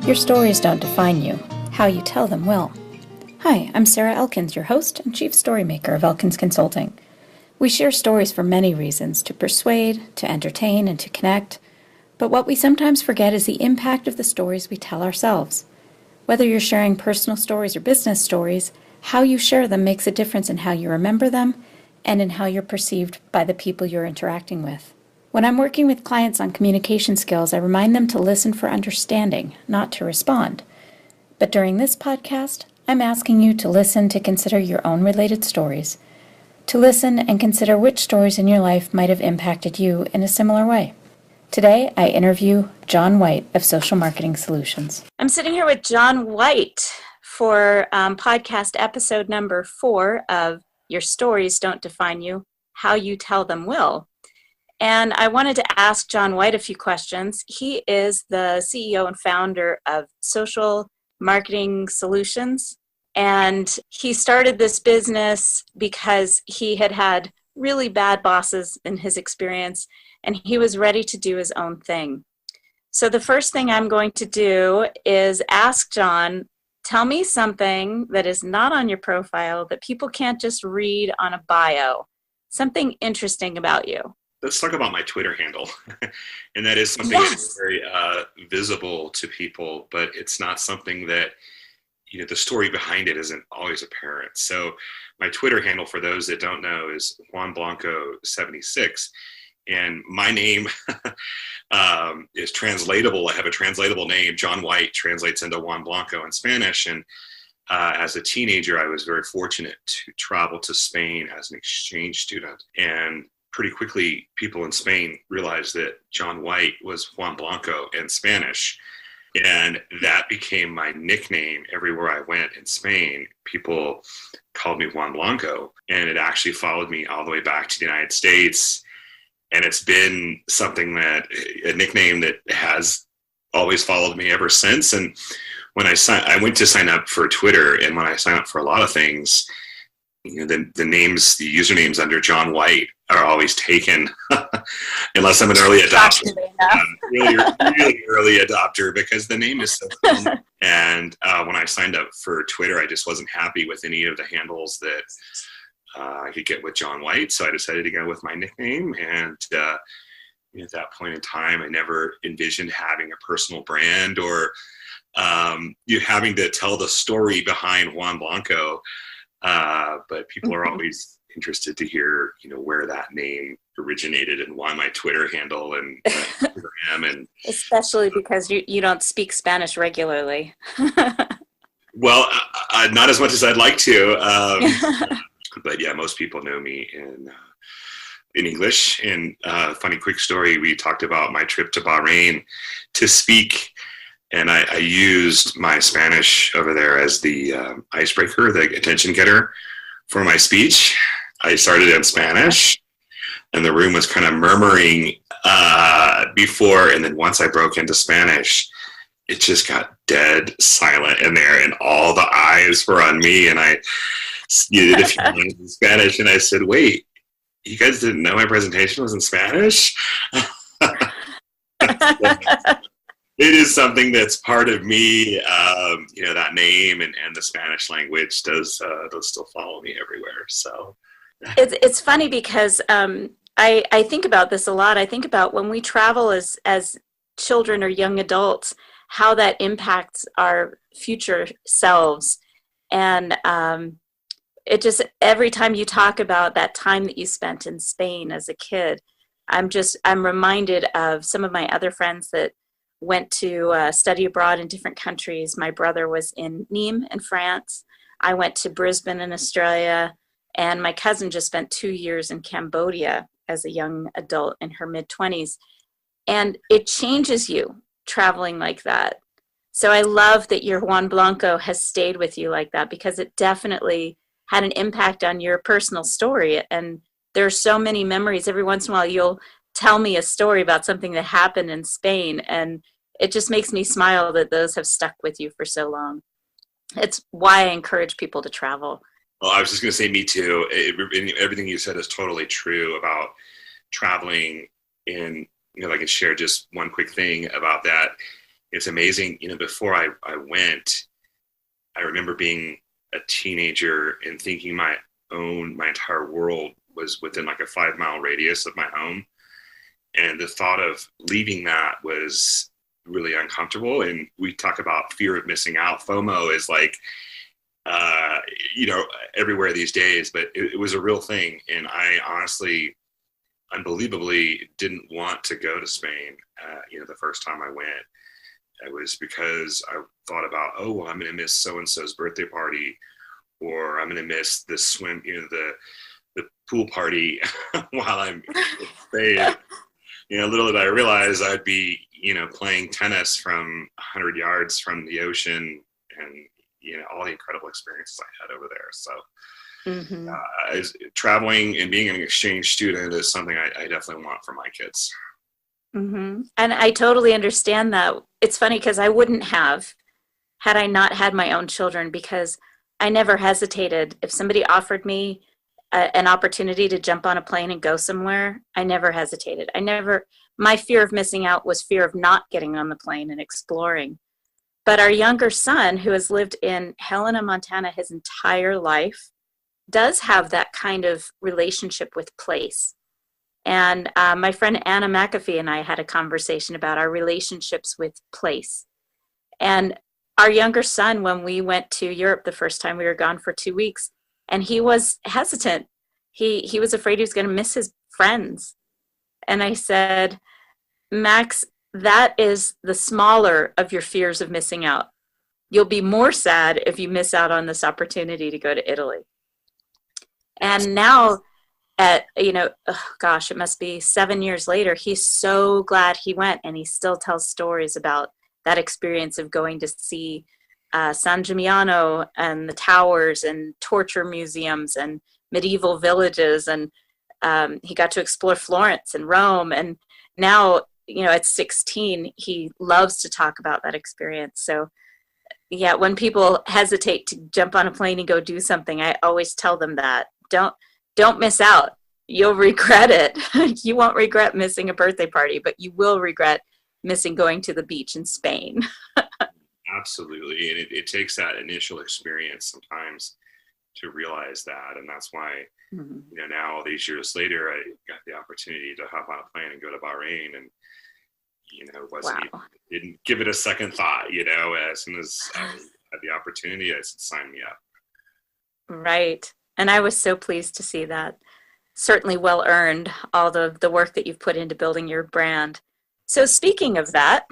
Your stories don't define you. How you tell them will. Hi, I'm Sarah Elkins, your host and chief storymaker of Elkins Consulting. We share stories for many reasons, to persuade, to entertain, and to connect. But what we sometimes forget is the impact of the stories we tell ourselves. Whether you're sharing personal stories or business stories, how you share them makes a difference in how you remember them and in how you're perceived by the people you're interacting with. When I'm working with clients on communication skills, I remind them to listen for understanding, not to respond. But during this podcast, I'm asking you to listen to consider your own related stories, to listen and consider which stories in your life might have impacted you in a similar way. Today, I interview John White of Social Marketing Solutions. I'm sitting here with John White for podcast episode number 4 of Your Stories Don't Define You, How You Tell Them Will. And I wanted to ask John White a few questions. He is the CEO and founder of Social Marketing Solutions. And he started this business because he had had really bad bosses in his experience, and he was ready to do his own thing. So the first thing I'm going to do is ask John, tell me something that is not on your profile that people can't just read on a bio, something interesting about you. Let's talk about my Twitter handle. And that is something that's very visible to people, but it's not something that, the story behind it isn't always apparent. So my Twitter handle, for those that don't know, is Juan Blanco 76. And my name is translatable. I have a translatable name. John White translates into Juan Blanco in Spanish. And as a teenager, I was very fortunate to travel to Spain as an exchange student. And pretty quickly, people in Spain realized that John White was Juan Blanco in Spanish. And that became my nickname everywhere I went in Spain. People called me Juan Blanco. And it actually followed me all the way back to the United States. And it's been a nickname that has always followed me ever since. And when I went to sign up for Twitter, and when I sign up for a lot of things, the usernames under John White are always taken, unless I'm an early adopter. Really early adopter, because the name is so common. And when I signed up for Twitter, I just wasn't happy with any of the handles that I could get with John White, so I decided to go with my nickname. And at that point in time, I never envisioned having a personal brand or you having to tell the story behind Juan Blanco. But people are always interested to hear, where that name originated and why my Twitter handle and Instagram, and especially because you don't speak Spanish regularly. Well, not as much as I'd like to. But yeah, most people know me in English. And funny quick story, we talked about my trip to Bahrain to speak. And I used my Spanish over there as the icebreaker, the attention getter for my speech. I started in Spanish, and the room was kind of murmuring before. And then once I broke into Spanish, it just got dead silent in there, and all the eyes were on me. And I did a few lines in Spanish, and I said, "Wait, you guys didn't know my presentation was in Spanish?" It is something that's part of me, that name and the Spanish language does still follow me everywhere. So it's funny because I think about this a lot. I think about when we travel as children or young adults, how that impacts our future selves. And it just, every time you talk about that time that you spent in Spain as a kid, I'm reminded of some of my other friends that went to study abroad in different countries. My brother was in Nîmes in France. I went to Brisbane in Australia. And my cousin just spent 2 years in Cambodia as a young adult in her mid-20s. And it changes you traveling like that. So I love that your Juan Blanco has stayed with you like that, because it definitely had an impact on your personal story. And there are so many memories. Every once in a while, you'll tell me a story about something that happened in Spain, and it just makes me smile that those have stuck with you for so long. It's why I encourage people to travel. Well, I was just going to say, me too. Everything you said is totally true about traveling. And, if I could share just one quick thing about that, it's amazing. Before I went, I remember being a teenager and thinking my entire world was within like a 5-mile radius of my home. And the thought of leaving that was really uncomfortable. And we talk about fear of missing out. FOMO is like, everywhere these days, but it was a real thing. And I honestly, unbelievably didn't want to go to Spain, the first time I went. It was because I thought about, oh, well, I'm going to miss so-and-so's birthday party, or I'm going to miss the swim, the pool party while I'm in Spain. Little did I realize I'd be, playing tennis from 100 yards from the ocean, and, all the incredible experiences I had over there. So traveling and being an exchange student is something I definitely want for my kids. Mm-hmm. And I totally understand that. It's funny because I wouldn't have had I not had my own children, because I never hesitated. If somebody offered me an opportunity to jump on a plane and go somewhere, I never hesitated. My fear of missing out was fear of not getting on the plane and exploring. But our younger son, who has lived in Helena, Montana his entire life, does have that kind of relationship with place. And my friend Anna McAfee and I had a conversation about our relationships with place. And our younger son, when we went to Europe the first time, we were gone for 2 weeks, and he was hesitant. He was afraid he was going to miss his friends. And I said, Max, that is the smaller of your fears of missing out. You'll be more sad if you miss out on this opportunity to go to Italy. And now, it must be 7 years later, he's so glad he went, and he still tells stories about that experience of going to see San Gimignano and the towers and torture museums and medieval villages. And he got to explore Florence and Rome. And now, at 16, he loves to talk about that experience. So yeah, when people hesitate to jump on a plane and go do something, I always tell them that don't miss out. You'll regret it. You won't regret missing a birthday party, but you will regret missing going to the beach in Spain. Absolutely. And it takes that initial experience sometimes to realize that. And that's why, now all these years later, I got the opportunity to hop on a plane and go to Bahrain, and, didn't give it a second thought, as soon as I had the opportunity, I said, sign me up. Right. And I was so pleased to see that. Certainly well earned, all the work that you've put into building your brand. So speaking of that,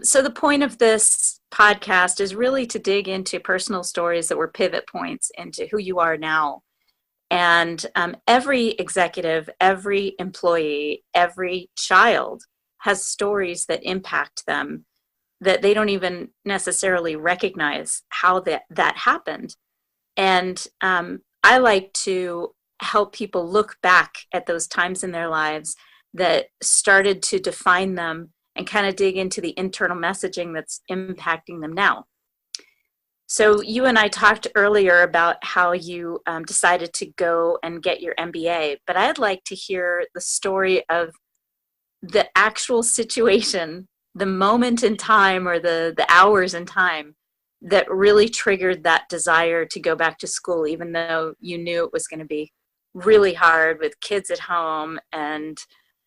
so the point of this podcast is really to dig into personal stories that were pivot points into who you are now. And every executive, every employee, every child has stories that impact them that they don't even necessarily recognize how that happened. And I like to help people look back at those times in their lives that started to define them and kind of dig into the internal messaging that's impacting them now. So you and I talked earlier about how you decided to go and get your MBA, but I'd like to hear the story of the actual situation, the moment in time or the hours in time that really triggered that desire to go back to school, even though you knew it was going to be really hard with kids at home and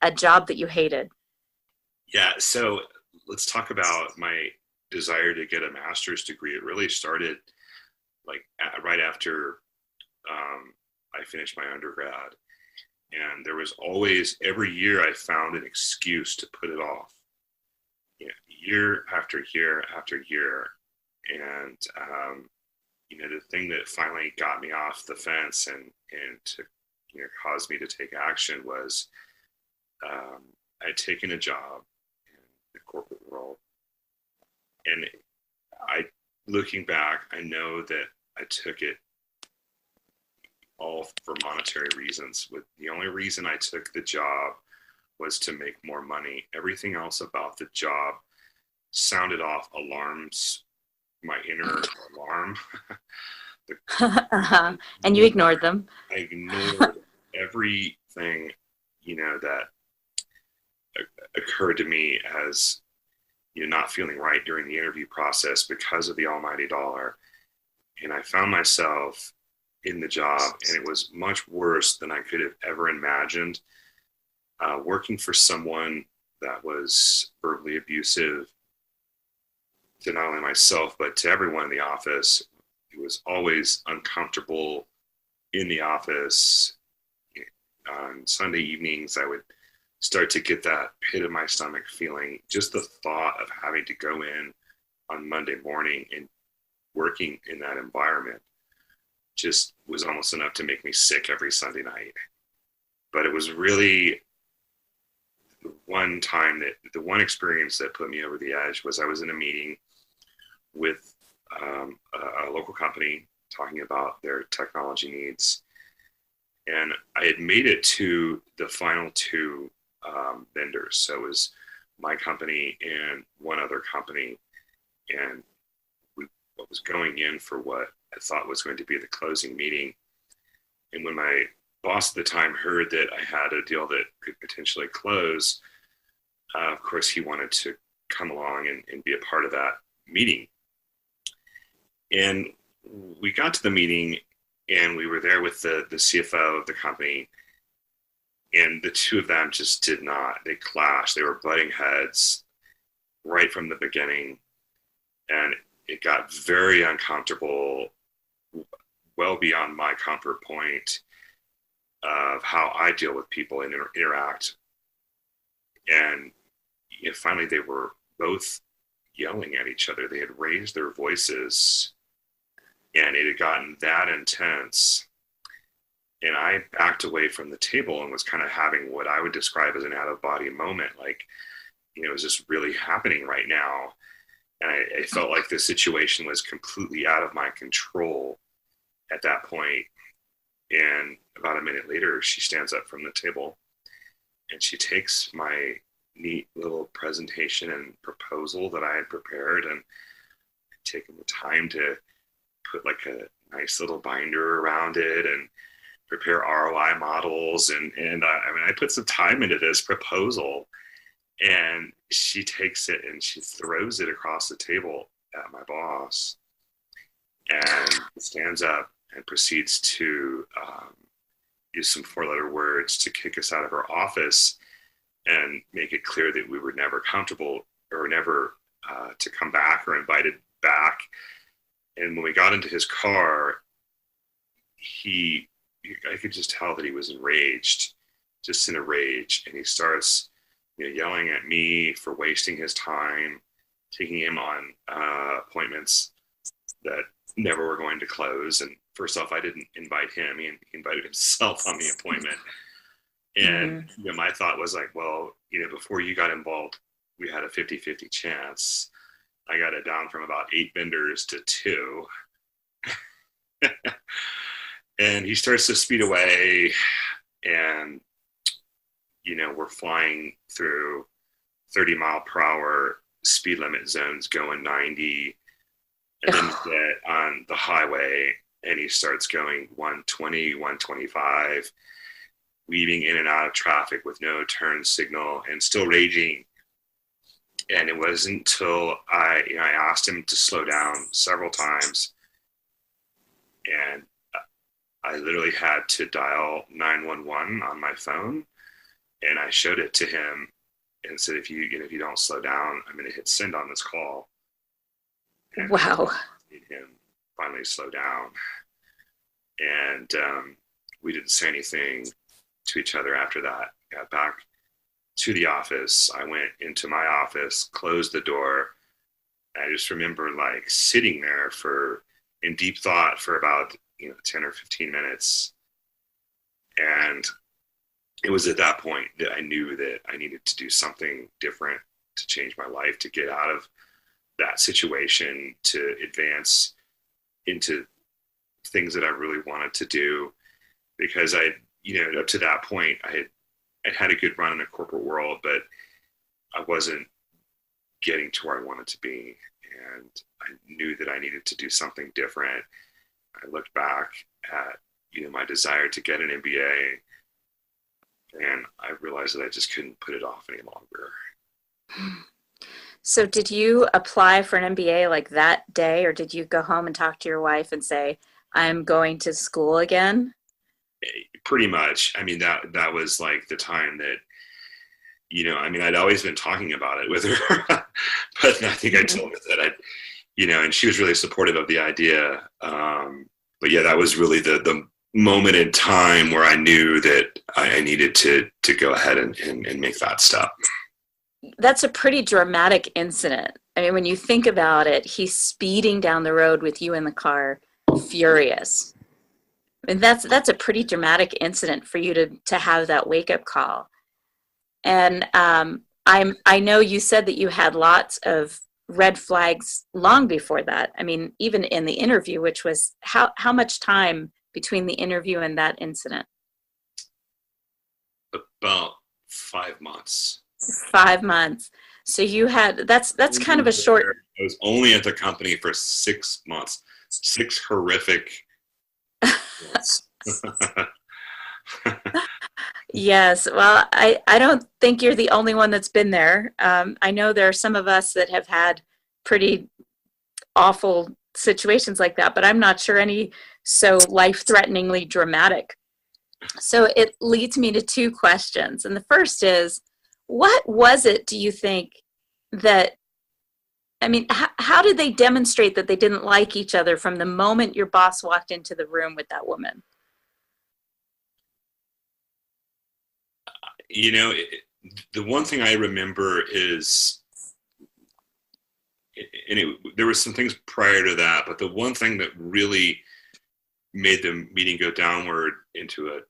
a job that you hated. Yeah, so let's talk about my desire to get a master's degree. It really started right after I finished my undergrad. And there was always, every year I found an excuse to put it off, year after year after year. And, the thing that finally got me off the fence and to, caused me to take action was I'd taken a job in the corporate world. And looking back, I know that I took it all for monetary reasons. The only reason I took the job was to make more money. Everything else about the job sounded off alarms, my inner alarm. And you ignored them. I ignored everything, that occurred to me as not feeling right during the interview process because of the almighty dollar. And I found myself in the job, and it was much worse than I could have ever imagined. Working for someone that was verbally abusive to not only myself, but to everyone in the office. It was always uncomfortable in the office. On Sunday evenings, I would start to get that pit of my stomach feeling. Just the thought of having to go in on Monday morning and working in that environment just was almost enough to make me sick every Sunday night. But it was really the one experience that put me over the edge was I was in a meeting with a local company talking about their technology needs. And I had made it to the final two vendors. So it was my company and one other company. And I was going in for what I thought was going to be the closing meeting. And when my boss at the time heard that I had a deal that could potentially close, of course, he wanted to come along and be a part of that meeting. And we got to the meeting, and we were there with the CFO of the company, and the two of them just did not. They clashed. They were butting heads right from the beginning, and it got very uncomfortable, well beyond my comfort point of how I deal with people and interact. And finally, they were both yelling at each other. They had raised their voices, and it had gotten that intense. And I backed away from the table and was kind of having what I would describe as an out-of-body moment. Like, is this really happening right now? And I felt like the situation was completely out of my control at that point. And about a minute later, she stands up from the table and she takes my neat little presentation and proposal that I had prepared, and taken the time to put like a nice little binder around it and prepare ROI models. And I put some time into this proposal, and she takes it and she throws it across the table at my boss and stands up and proceeds to use some 4-letter words to kick us out of our office and make it clear that we were never comfortable or never to come back or invited back. And when we got into his car, I could just tell that he was enraged, just in a rage. And he starts yelling at me for wasting his time, taking him on appointments that never were going to close. And first off, I didn't invite him. He invited himself on the appointment. And my thought was like, well, before you got involved, we had a 50-50 chance. I got it down from about 8 vendors to 2. And he starts to speed away, and we're flying through 30-mile-per-hour speed limit zones going 90, and then we get on the highway and he starts going 120, 125, weaving in and out of traffic with no turn signal and still raging. And it wasn't until I asked him to slow down several times, and I literally had to dial 911 on my phone, and I showed it to him and said, if you don't slow down, I'm going to hit send on this call. And wow. I made him finally slow down. And we didn't say anything to each other after that. Got back to the office. I went into my office, closed the door. I just remember like sitting there in deep thought for about 10 or 15 minutes. And it was at that point that I knew that I needed to do something different to change my life, to get out of that situation, to advance into things that I really wanted to do. Because up to that point, I had a good run in the corporate world, but I wasn't getting to where I wanted to be. And I knew that I needed to do something different. I looked back at, my desire to get an MBA, and I realized that I just couldn't put it off any longer. So did you apply for an MBA like that day, or did you go home and talk to your wife and say, I'm going to school again? Pretty much. I mean, that was like the time that, I mean, I'd always been talking about it with her, but I think I told her that and she was really supportive of the idea. But yeah, that was really the moment in time where I knew that I needed to go ahead and make that step. That's a pretty dramatic incident. I mean, when you think about it, he's speeding down the road with you in the car, furious. I mean, that's a pretty dramatic incident for you to have that wake up call. And I know you said that you had lots of red flags long before that. I mean, even in the interview, which was how much time between the interview and that incident? About 5 months. 5 months. So you had that's kind of a short. I was only at the company for 6 months. 6 horrific months. Yes, well, I don't think you're the only one that's been there. I know there are some of us that have had pretty awful situations like that, but I'm not sure any so life-threateningly dramatic. So it leads me to 2 questions. And the first is, what was it, do you think, that, I mean, how did they demonstrate that they didn't like each other from the moment your boss walked into the room with that woman? The one thing I remember is, and there were some things prior to that, but the one thing that really made the meeting go downward into a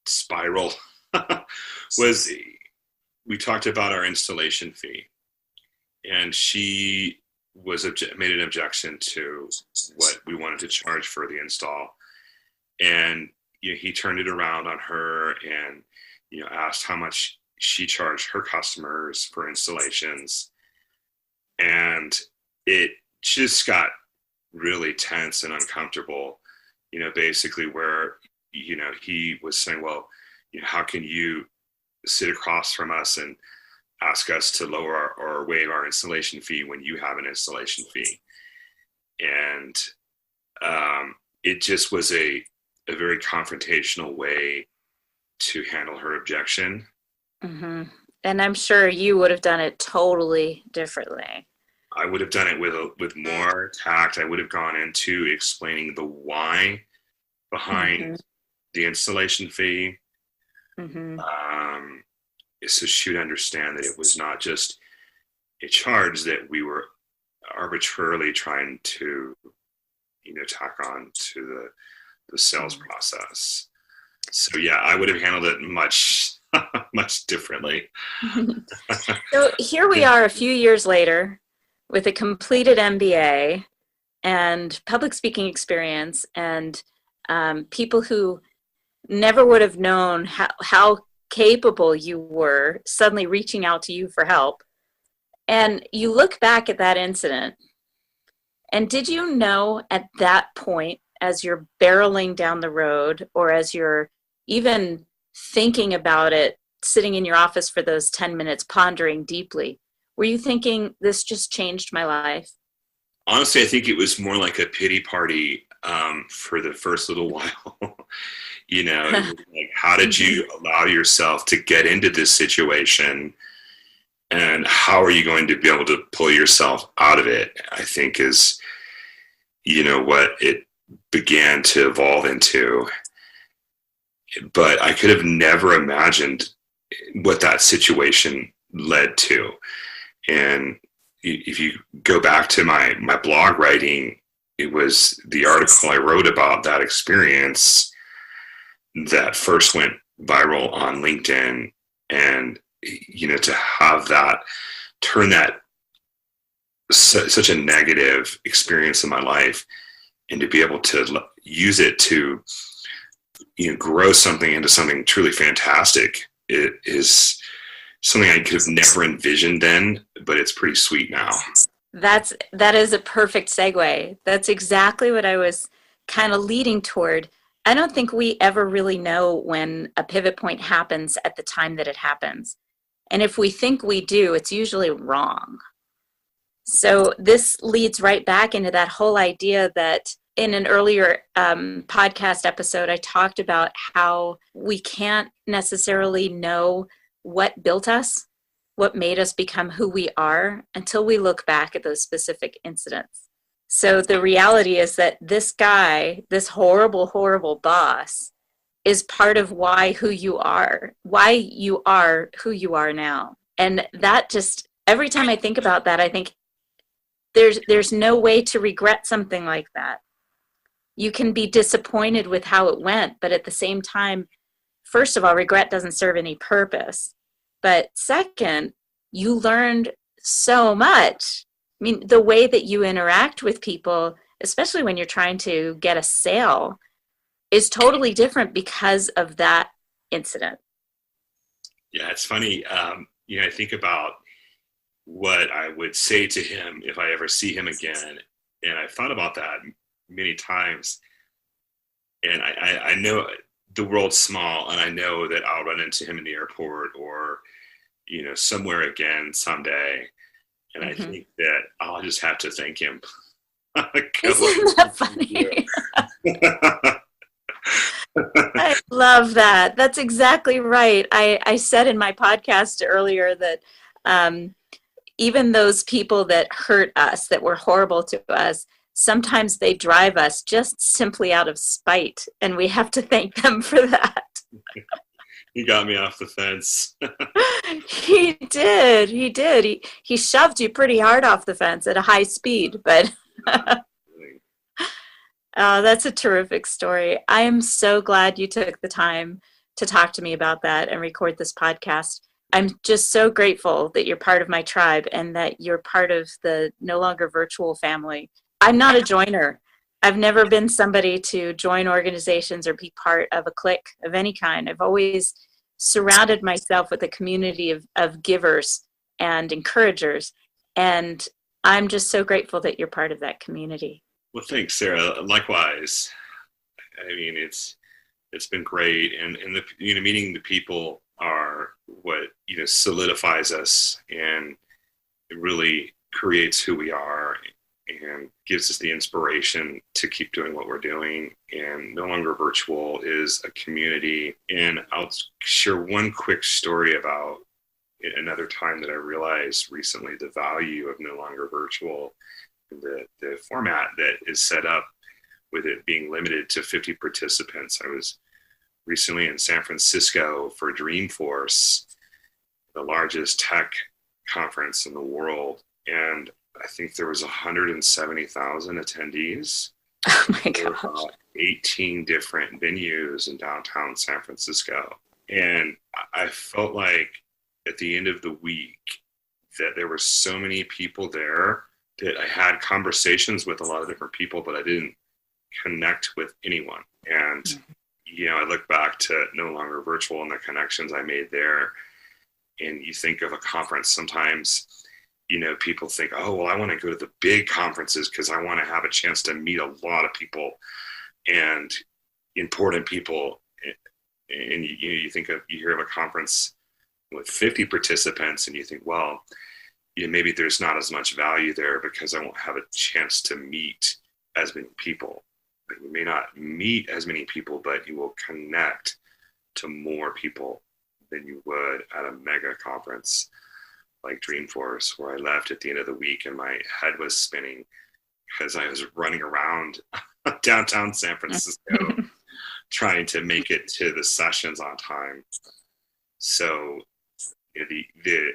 spiral was we talked about our installation fee, and she made an objection to what we wanted to charge for the install, and he turned it around on her and asked how much she charged her customers for installations, and it just got really tense and uncomfortable. Basically where he was saying, well, how can you sit across from us and ask us to lower or waive our installation fee when you have an installation fee? And it just was a very confrontational way to handle her objection. Mm-hmm. And I'm sure you would have done it totally differently. I would have done it with more tact. I would have gone into explaining the why behind the installation fee. So she would understand that it was not just a charge that we were arbitrarily trying to, tack on to the sales process. So yeah, I would have handled it much differently. So here we are a few years later with a completed MBA and public speaking experience, and people who never would have known how capable you were suddenly reaching out to you for help. And you look back at that incident, and did you know at that point, as you're barreling down the road, or as you're even thinking about it, sitting in your office for those 10 minutes, pondering deeply, were you thinking, this just changed my life? Honestly, I think it was more like a pity party for the first little while. Like, how did you allow yourself to get into this situation, and how are you going to be able to pull yourself out of it? I think is, what it began to evolve into. But I could have never imagined what that situation led to. And if you go back to my blog writing, it was the article I wrote about that experience that first went viral on LinkedIn. And, to have that, turn that such a negative experience in my life, and to be able to use it to, grow something into something truly fantastic, it is something I could have never envisioned then, but it's pretty sweet now. That is a perfect segue. That's exactly what I was kind of leading toward. I don't think we ever really know when a pivot point happens at the time that it happens. And if we think we do, it's usually wrong. So this leads right back into that whole idea that in an earlier podcast episode, I talked about how we can't necessarily know what built us, what made us become who we are, until we look back at those specific incidents. So the reality is that this guy, this horrible, horrible boss, is part of why you are who you are now. And that just, every time I think about that, I think there's no way to regret something like that. You can be disappointed with how it went, but at the same time, first of all, regret doesn't serve any purpose. But second, you learned so much. I mean, the way that you interact with people, especially when you're trying to get a sale, is totally different because of that incident. Yeah, it's funny. I think about what I would say to him if I ever see him again. And I've thought about that many times. And I know the world's small, and I know that I'll run into him in the airport or, somewhere again someday. And I think that I'll just have to thank him. Isn't that funny? I love that. That's exactly right. I said in my podcast earlier that even those people that hurt us, that were horrible to us, sometimes they drive us just simply out of spite, and we have to thank them for that. He got me off the fence. He did. He shoved you pretty hard off the fence at a high speed, but that's a terrific story. I am so glad you took the time to talk to me about that and record this podcast. I'm just so grateful that you're part of my tribe and that you're part of the No Longer Virtual family. I'm not a joiner. I've never been somebody to join organizations or be part of a clique of any kind. I've always surrounded myself with a community of givers and encouragers. And I'm just so grateful that you're part of that community. Well, thanks, Sarah. Likewise. I mean, it's been great. And meeting the people are what, solidifies us, and it really creates who we are and gives us the inspiration to keep doing what we're doing. And No Longer Virtual is a community. And I'll share one quick story about another time that I realized recently the value of No Longer Virtual, the format that is set up with it being limited to 50 participants. I was recently in San Francisco for Dreamforce, the largest tech conference in the world. And I think there was 170,000 attendees. Oh my gosh. 18 different venues in downtown San Francisco. And I felt like at the end of the week that there were so many people there that I had conversations with a lot of different people, but I didn't connect with anyone. And, I look back to No Longer Virtual and the connections I made there. And you think of a conference, sometimes, people think, oh, well, I want to go to the big conferences because I want to have a chance to meet a lot of people and important people. And you hear of a conference with 50 participants and you think, well, maybe there's not as much value there because I won't have a chance to meet as many people. You may not meet as many people, but you will connect to more people than you would at a mega conference like Dreamforce, where I left at the end of the week and my head was spinning because I was running around downtown San Francisco trying to make it to the sessions on time. So the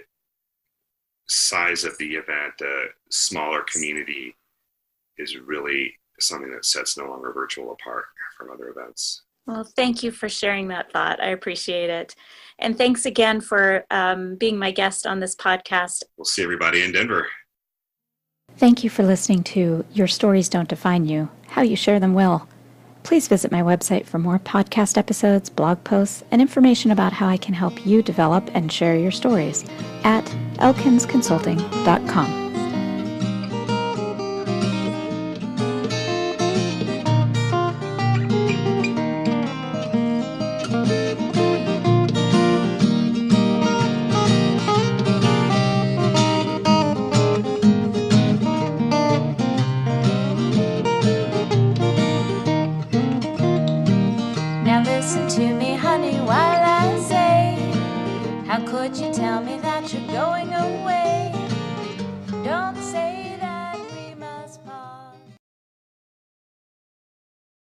size of the event, the smaller community, is really something that sets No Longer Virtual apart from other events. Well, thank you for sharing that thought. I appreciate it. And thanks again for being my guest on this podcast. We'll see everybody in Denver. Thank you for listening to Your Stories Don't Define You, How You Share Them Will. Please visit my website for more podcast episodes, blog posts, and information about how I can help you develop and share your stories at elkinsconsulting.com. going away.